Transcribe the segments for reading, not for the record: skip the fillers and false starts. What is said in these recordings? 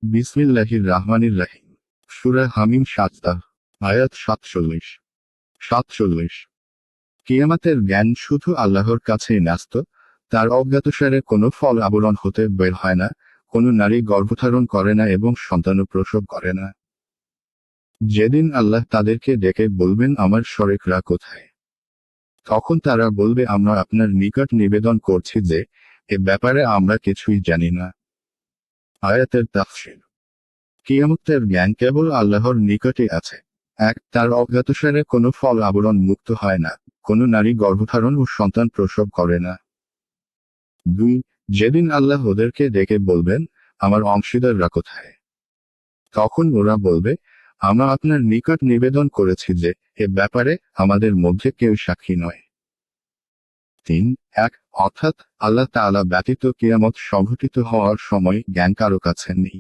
বিসমিল্লাহির রাহমানির রাহিম। সূরা হামিম সাজদা। আয়াত 47। কিয়ামতের জ্ঞান শুধু আল্লাহর কাছেই ন্যস্ত, তার অজ্ঞাতসারে কোনো ফল আবরণ হতে বের হয় না, কোনো নারী গর্ভধারণ করে না এবং সন্তানও প্রসব করে না। যেদিন আল্লাহ তাদেরকে ডেকে বলবেন আমার শরিকরা কোথায়, তখন তারা বলবে আমরা আপনার নিকট নিবেদন করছি যে এ ব্যাপারে আমরা কিছুই জানি না। আয়াতের তাফসীর। কিয়ামতের জ্ঞান কেবল আল্লাহর নিকটে আছে। তার অজ্ঞাতসারে কোনো ফল আবরণ মুক্ত হয় না, কোনো নারী গর্ভধারণ ও সন্তান প্রসব করে না। 2. যেদিন আল্লাহ ওদেরকে ডেকে বলবেন আমার অংশীদাররা কোথায়, তখন ওরা বলবে আমরা আপনার নিকট নিবেদন করেছি যে এ ব্যাপারে আমাদের মধ্যে কেউ সাক্ষী নয়। 3. অর্থাৎ আল্লাহ তাআলা ব্যতীত কিয়ামত সংঘটিত হওয়ার সময় জ্ঞান কারো কাছে নেই।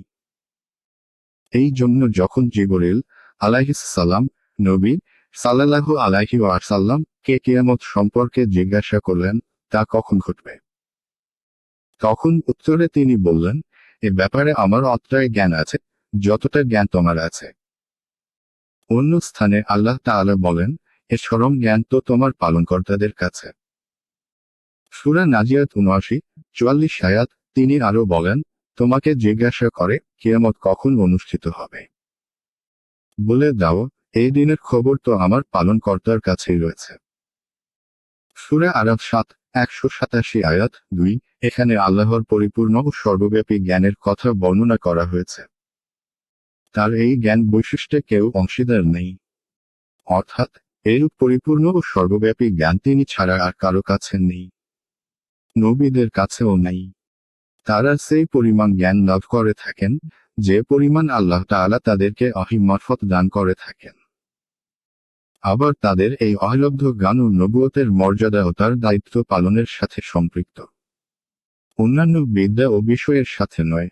এই জন্য যখন জিবরিল আলাইহিস সালাম নবী সাল্লাল্লাহু আলাইহি ওয়াসাল্লাম কে কিয়ামত সম্পর্কে জিজ্ঞাসা করলেন তা কখন ঘটবে, তখন উত্তরে তিনি বললেন এ ব্যাপারে আমার অতটাই জ্ঞান আছে যতটা জ্ঞান তোমার আছে। অন্য স্থানে আল্লাহ তাআলা বলেন এ চরম জ্ঞান তো তোমার পালনকর্তাদের কাছে। সূরা নাজিয়াত ৭৯-৪৪ আয়াত। তিনি আরো বলেন তোমাকে জিজ্ঞাসা করে কিয়ামত কখন অনুষ্ঠিত হবে, বলে দাও এই দিনের খবর তো আমার পালনকর্তার কাছেই রয়েছে। সূরা আরাফ ৭-১৮৭ আয়াত ২। এখানে আল্লাহর পরিপূর্ণ ও সর্বব্যাপী জ্ঞানের কথা বর্ণনা করা হয়েছে। তার এই জ্ঞান বৈশিষ্ট্যে কেউ অংশীদার নেই, অর্থাৎ এরূপ পরিপূর্ণ ও সর্বব্যাপী জ্ঞান তিনি ছাড়া আর কারো কাছে নেই, নবীদের কাছেও নেই। তারা সেই পরিমাণ জ্ঞান লাভ করে থাকেন যে পরিমাণ আল্লাহ তাআলা তাদেরকে ওহী মারফত দান করে থাকেন। আবার তাদের এই অহলব্ধ জ্ঞান ও নবুয়তের মর্যাদা ও তার দায়িত্ব পালনের সাথে সম্পৃক্ত, অন্যান্য বিদ্যা ও বিষয়ের সাথে নয়।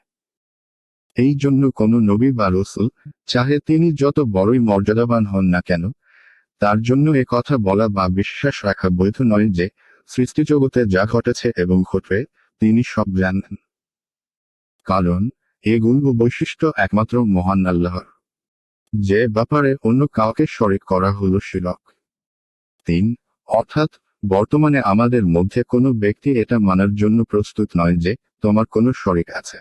এই জন্য কোনো নবী বা রাসূল, চাহে তিনি যত বড়ই মর্যাদাবান হন না কেন, তার জন্য এ কথা বলা বা বিশ্বাস রাখা বৈধ নয় যে সৃষ্টিজগতে যা ঘটেছে এবং ঘটবে তিনি সব জানেন। কারণ এ গুণ ও বৈশিষ্ট্য একমাত্র মহান আল্লাহর, যে ব্যাপারে অন্য কাউকে শরিক করা হলো শিরক। 3. অর্থাৎ বর্তমানে আমাদের মধ্যে কোনো ব্যক্তি এটা মানার জন্য প্রস্তুত নয় যে তোমার কোনো শরিক আছে।